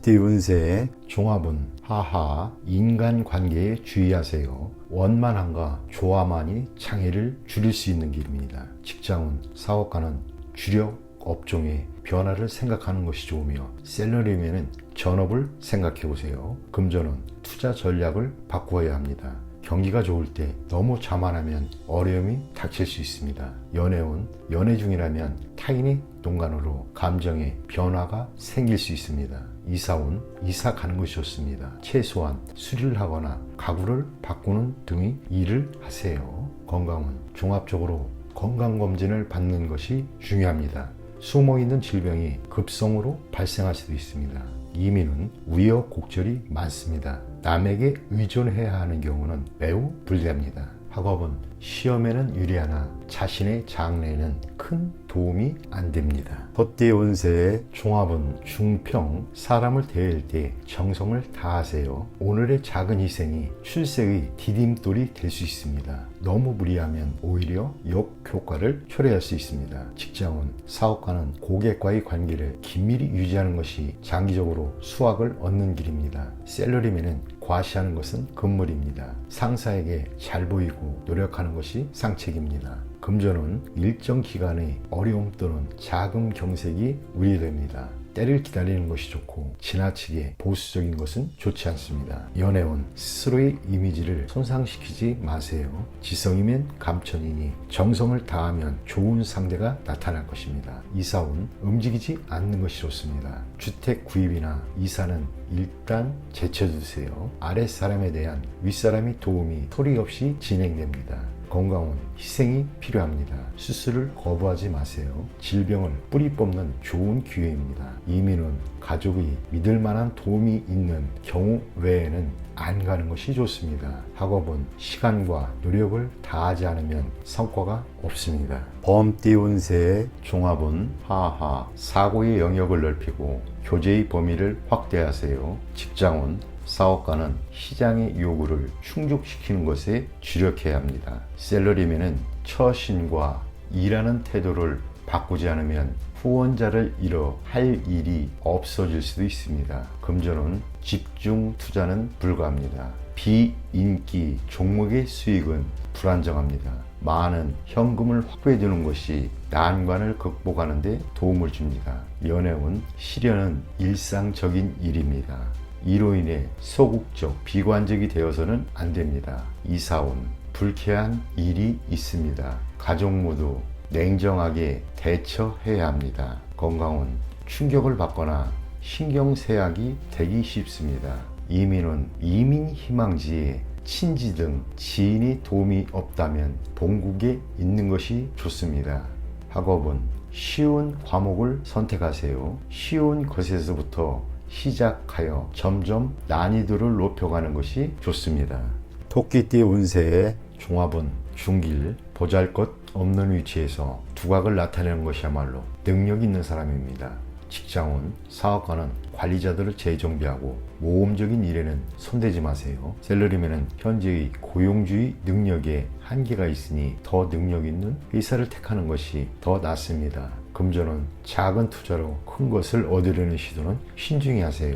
범띠 운세의 종합은 하하, 인간관계에 주의하세요. 원만함과 조화만이 장애를 줄일 수 있는 길입니다. 직장운, 사업가는 주력 업종의 변화를 생각하는 것이 좋으며, 셀러리맨은 전업을 생각해보세요. 금전은 투자 전략을 바꾸어야 합니다. 경기가 좋을 때 너무 자만하면 어려움이 닥칠 수 있습니다. 연애운, 연애 중이라면 타인의 동간으로 감정의 변화가 생길 수 있습니다. 이사운, 이사 가는 것이 좋습니다. 최소한 수리를 하거나 가구를 바꾸는 등의 일을 하세요. 건강은 종합적으로 건강검진을 받는 것이 중요합니다. 숨어있는 질병이 급성으로 발생할 수도 있습니다. 이민은 우여곡절이 많습니다. 남에게 의존해야 하는 경우는 매우 불리합니다. 학업은 시험에는 유리하나 자신의 장래에는 큰 도움이 안 됩니다. 헛띠 운세의 종합은 중평, 사람을 대할 때 정성을 다하세요. 오늘의 작은 희생이 출세의 디딤돌이 될 수 있습니다. 너무 무리하면 오히려 역효과를 초래할 수 있습니다. 직장은, 사업가는 고객과의 관계를 긴밀히 유지하는 것이 장기적으로 수확을 얻는 길입니다. 셀러리맨은 과시하는 것은 금물입니다. 상사에게 잘 보이고 노력하는 것이 상책입니다. 금전은 일정 기간의 어려움 또는 자금 경색이 우려됩니다. 때를 기다리는 것이 좋고 지나치게 보수적인 것은 좋지 않습니다. 연애운, 스스로의 이미지를 손상시키지 마세요. 지성이면 감천이니 정성을 다하면 좋은 상대가 나타날 것입니다. 이사운, 움직이지 않는 것이 좋습니다. 주택 구입이나 이사는 일단 제쳐두세요. 아랫사람에 대한 윗사람의 도움이 소리 없이 진행됩니다. 건강은 희생이 필요합니다. 수술을 거부하지 마세요. 질병을 뿌리 뽑는 좋은 기회입니다. 이민은 가족이 믿을 만한 도움이 있는 경우 외에는 안 가는 것이 좋습니다. 학업은 시간과 노력을 다하지 않으면 성과가 없습니다. 범띠 운세의 종합은 하하, 사고의 영역을 넓히고 교제의 범위를 확대하세요. 직장은, 사업가는 시장의 요구를 충족시키는 것에 주력해야 합니다. 셀러리맨은 처신과 일하는 태도를 바꾸지 않으면 후원자를 잃어 할 일이 없어질 수도 있습니다. 금전은 집중 투자는 불가합니다. 비인기 종목의 수익은 불안정합니다. 많은 현금을 확보해 두는 것이 난관을 극복하는 데 도움을 줍니다. 연애운, 시련은 일상적인 일입니다. 이로 인해 소극적, 비관적이 되어서는 안 됩니다. 이사운, 불쾌한 일이 있습니다. 가족 모두 냉정하게 대처해야 합니다. 건강은 충격을 받거나 신경쇠약이 되기 쉽습니다. 이민은 이민 희망지에 친지 등 지인이 도움이 없다면 본국에 있는 것이 좋습니다. 학업은 쉬운 과목을 선택하세요. 쉬운 것에서부터 시작하여 점점 난이도를 높여가는 것이 좋습니다. 토끼띠 운세의 종합은 중길, 보잘것 없는 위치에서 두각을 나타내는 것이야말로 능력 있는 사람입니다. 직장운, 사업가는 관리자들을 재정비하고 모험적인 일에는 손대지 마세요. 셀러리맨은 현재의 고용주의 능력에 한계가 있으니 더 능력 있는 회사를 택하는 것이 더 낫습니다. 금전은 작은 투자로 큰 것을 얻으려는 시도는 신중히 하세요.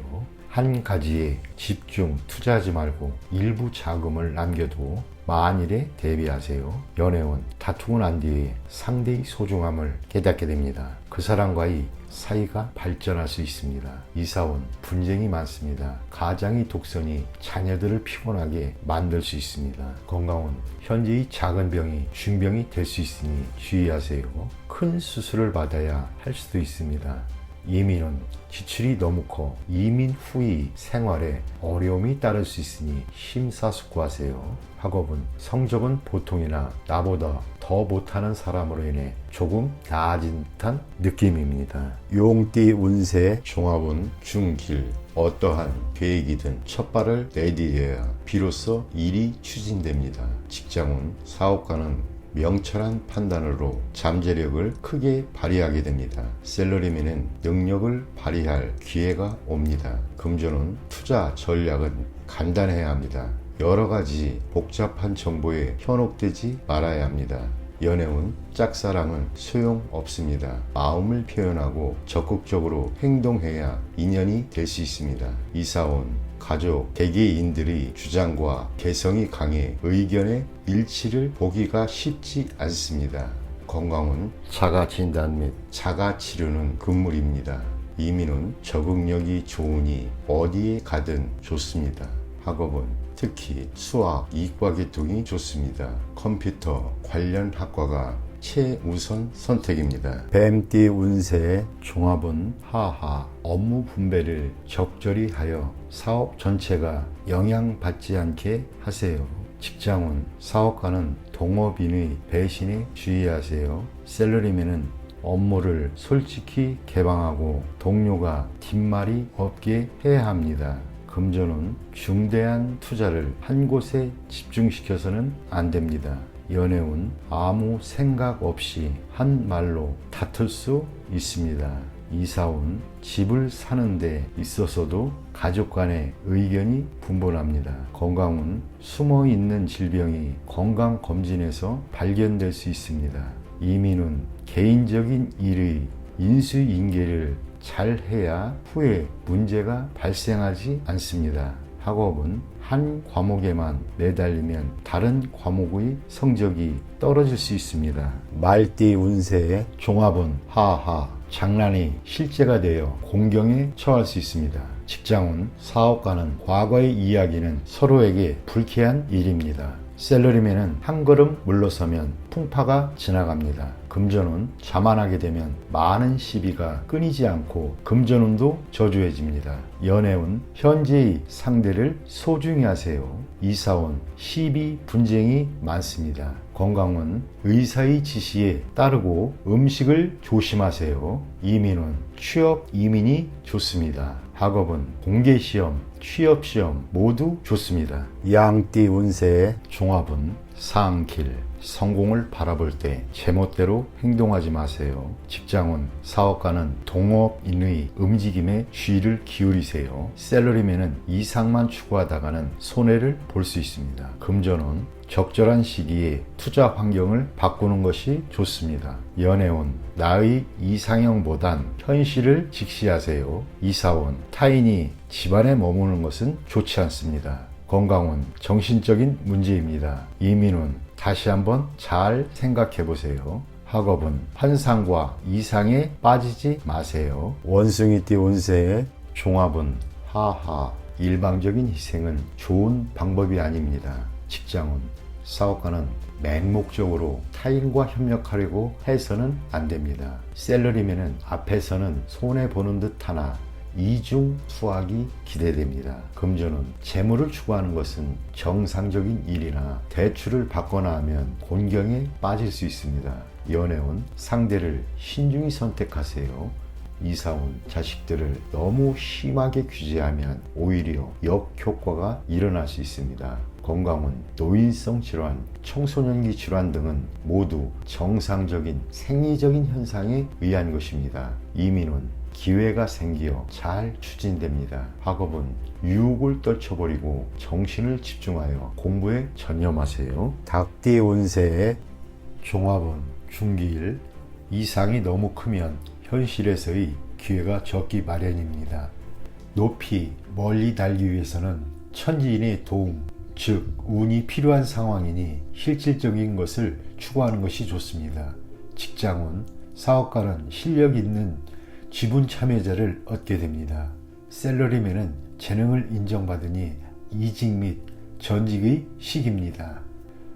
한 가지에 집중 투자하지 말고 일부 자금을 남겨도 만일에 대비하세요. 연애운, 다투고 난 뒤에 상대의 소중함을 깨닫게 됩니다. 그 사람과의 사이가 발전할 수 있습니다. 이사운, 분쟁이 많습니다. 가장의 독선이 자녀들을 피곤하게 만들 수 있습니다. 건강은 현재의 작은 병이 중병이 될 수 있으니 주의하세요. 큰 수술을 받아야 할 수도 있습니다. 이민은 지출이 너무 커 이민 후의 생활에 어려움이 따를 수 있으니 심사숙고하세요. 학업은 성적은 보통이나 나보다 더 못하는 사람으로 인해 조금 나아진 듯한 느낌입니다. 용띠 운세 종합은 중길, 어떠한 계획이든 첫 발을 내디뎌야 비로소 일이 추진됩니다. 직장은, 사업가는 명철한 판단으로 잠재력을 크게 발휘하게 됩니다. 셀러리맨은 능력을 발휘할 기회가 옵니다. 금전은 투자 전략은 간단해야 합니다. 여러 가지 복잡한 정보에 현혹되지 말아야 합니다. 연애운 짝사랑은 소용없습니다. 마음을 표현하고 적극적으로 행동해야 인연이 될 수 있습니다. 이사온 가족, 개개인들의 주장과 개성이 강해 의견의 일치를 보기가 쉽지 않습니다. 건강은 자가 진단 및 자가 치료는 금물입니다. 이민은 적응력이 좋으니 어디에 가든 좋습니다. 학업은 특히 수학, 이과 계통이 좋습니다. 컴퓨터 관련 학과가 최우선 선택입니다. 뱀띠 운세의 종합은 하하, 업무 분배를 적절히 하여 사업 전체가 영향받지 않게 하세요. 직장운, 사업가는 동업인의 배신에 주의하세요. 샐러리맨은 업무를 솔직히 개방하고 동료가 뒷말이 없게 해야 합니다. 금전은 중대한 투자를 한 곳에 집중시켜서는 안 됩니다. 연애운, 아무 생각 없이 한 말로 다툴 수 있습니다. 이사운, 집을 사는 데 있어서도 가족 간의 의견이 분분합니다. 건강운, 숨어있는 질병이 건강검진에서 발견될 수 있습니다. 이민운, 개인적인 일의 인수인계를 잘 해야 후에 문제가 발생하지 않습니다. 학업은 한 과목에만 매달리면 다른 과목의 성적이 떨어질 수 있습니다. 말띠 운세의 종합은 하하, 장난이 실제가 되어 공경에 처할 수 있습니다. 직장운, 사업가는 과거의 이야기는 서로에게 불쾌한 일입니다. 샐러리맨은 한 걸음 물러서면 풍파가 지나갑니다. 금전운, 자만하게 되면 많은 시비가 끊이지 않고 금전운도 저조해집니다. 연애운, 현재의 상대를 소중히 하세요. 이사운, 시비 분쟁이 많습니다. 건강운, 의사의 지시에 따르고 음식을 조심하세요. 이민운, 취업 이민이 좋습니다. 학업은 공개시험, 취업시험 모두 좋습니다. 양띠 운세의 종합은 상길, 성공을 바라볼 때 제멋대로 행동하지 마세요. 직장운, 사업가는 동업인의 움직임에 주의를 기울이세요. 샐러리맨은 이상만 추구하다가는 손해를 볼 수 있습니다. 금전운, 적절한 시기에 투자 환경을 바꾸는 것이 좋습니다. 연애운, 나의 이상형보단 현실을 직시하세요. 이사운, 타인이 집안에 머무는 것은 좋지 않습니다. 건강운, 정신적인 문제입니다. 이민운, 다시 한번 잘 생각해 보세요. 학업은 환상과 이상에 빠지지 마세요. 원숭이띠 운세의 종합은 하하, 일방적인 희생은 좋은 방법이 아닙니다. 직장운, 사업가는 맹목적으로 타인과 협력하려고 해서는 안 됩니다. 샐러리맨은 앞에서는 손해보는 듯 하나 이중 수확이 기대됩니다. 금전은 재물을 추구하는 것은 정상적인 일이나 대출을 받거나 하면 곤경에 빠질 수 있습니다. 연애운, 상대를 신중히 선택하세요. 이사운, 자식들을 너무 심하게 규제하면 오히려 역효과가 일어날 수 있습니다. 건강은 노인성 질환, 청소년기 질환 등은 모두 정상적인 생리적인 현상에 의한 것입니다. 이민은 기회가 생기어 잘 추진됩니다. 학업은 유혹을 떨쳐버리고 정신을 집중하여 공부에 전념하세요. 닭띠 운세의 종합은 중기일, 이상이 너무 크면 현실에서의 기회가 적기 마련입니다. 높이 멀리 달기 위해서는 천지인의 도움, 즉 운이 필요한 상황이니 실질적인 것을 추구하는 것이 좋습니다. 직장운, 사업가는 실력 있는 지분 참여자를 얻게 됩니다. 샐러리맨은 재능을 인정받으니 이직 및 전직의 시기입니다.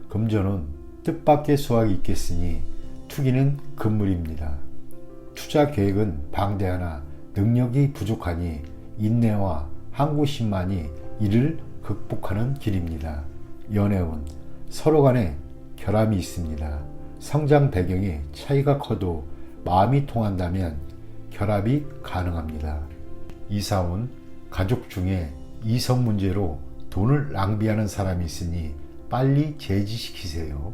금전은 뜻밖의 수확이 있겠으니 투기는 금물입니다. 투자 계획은 방대하나 능력이 부족하니 인내와 항구심만이 이를 극복하는 길입니다. 연애운, 서로 간에 결함이 있습니다. 성장 배경에 차이가 커도 마음이 통한다면 결합이 가능합니다. 이사운, 가족 중에 이성 문제로 돈을 낭비하는 사람이 있으니 빨리 제지시키세요.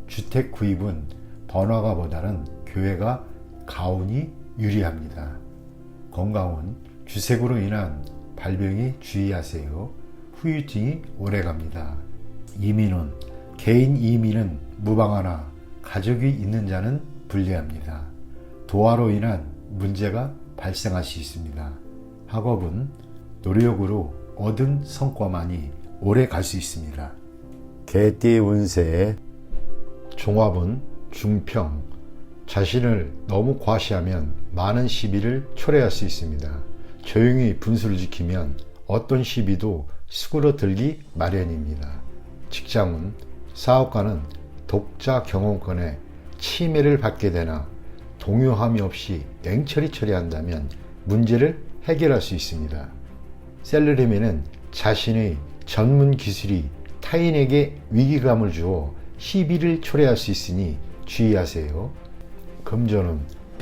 주택 구입은 번화가보다는 교외가 가온이 유리합니다. 건강은 주색으로 인한 발병에 주의하세요. 후유증이 오래갑니다. 이민은, 개인 이민은 무방하나 가족이 있는 자는 불리합니다. 도화로 인한 문제가 발생할 수 있습니다. 학업은 노력으로 얻은 성과만이 오래 갈 수 있습니다. 개띠 운세 종합은 중평. 자신을 너무 과시하면 많은 시비를 초래할 수 있습니다. 조용히 분수를 지키면 어떤 시비도 수그러들기 마련입니다. 직장은 사업가는 독자 경영권에 침해를 받게 되나 동요함이 없이 냉철히 처리한다면 문제를 해결할 수 있습니다. 셀러리맨은 자신의 전문 기술이 타인에게 위기감을 주어 시비를 초래할 수 있으니 주의하세요. 금전은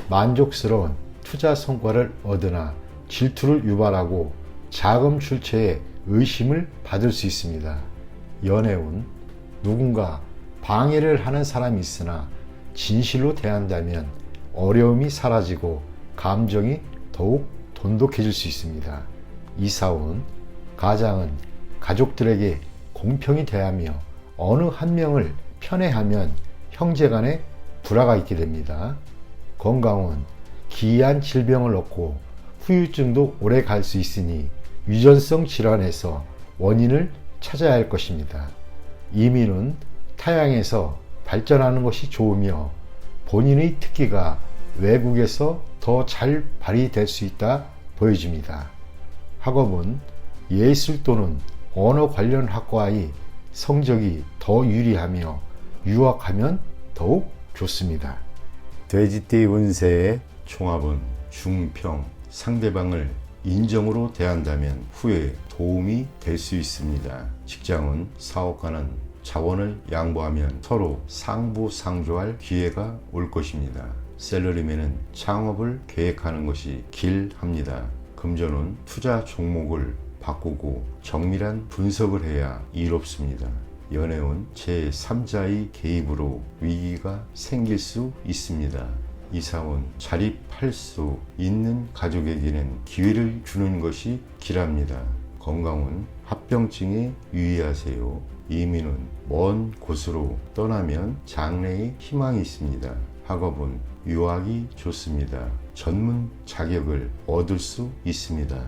만족스러운 투자 성과를 얻으나 질투를 유발하고 자금 출처에 의심을 받을 수 있습니다. 연애운 누군가 방해를 하는 사람이 있으나 진실로 대한다면 어려움이 사라지고 감정이 더욱 돈독해질 수 있습니다. 이사운 가장은 가족들에게 공평히 대하며 어느 한 명을 편애하면 형제간에 불화가 있게 됩니다. 건강은 기이한 질병을 얻고 후유증도 오래 갈 수 있으니 유전성 질환에서 원인을 찾아야 할 것입니다. 이민은 타향에서 발전하는 것이 좋으며 본인의 특기가 외국에서 더 잘 발휘될 수 있다 보여집니다. 학업은 예술 또는 언어 관련 학과의 성적이 더 유리하며 유학하면 더욱 좋습니다. 돼지띠 운세의 총합은 중평. 상대방을 인정으로 대한다면 후에 도움이 될 수 있습니다. 직장은 사업가는 자원을 양보하면 서로 상부상조할 기회가 올 것입니다. 셀러리맨은 창업을 계획하는 것이 길합니다. 금전은 투자 종목을 바꾸고 정밀한 분석을 해야 이롭습니다. 연애운 제3자의 개입으로 위기가 생길 수 있습니다. 이사운 자립할 수 있는 가족에게는 기회를 주는 것이 길합니다. 건강은 합병증에 유의하세요. 이민은 먼 곳으로 떠나면 장래에 희망이 있습니다. 학업은 유학이 좋습니다. 전문 자격을 얻을 수 있습니다.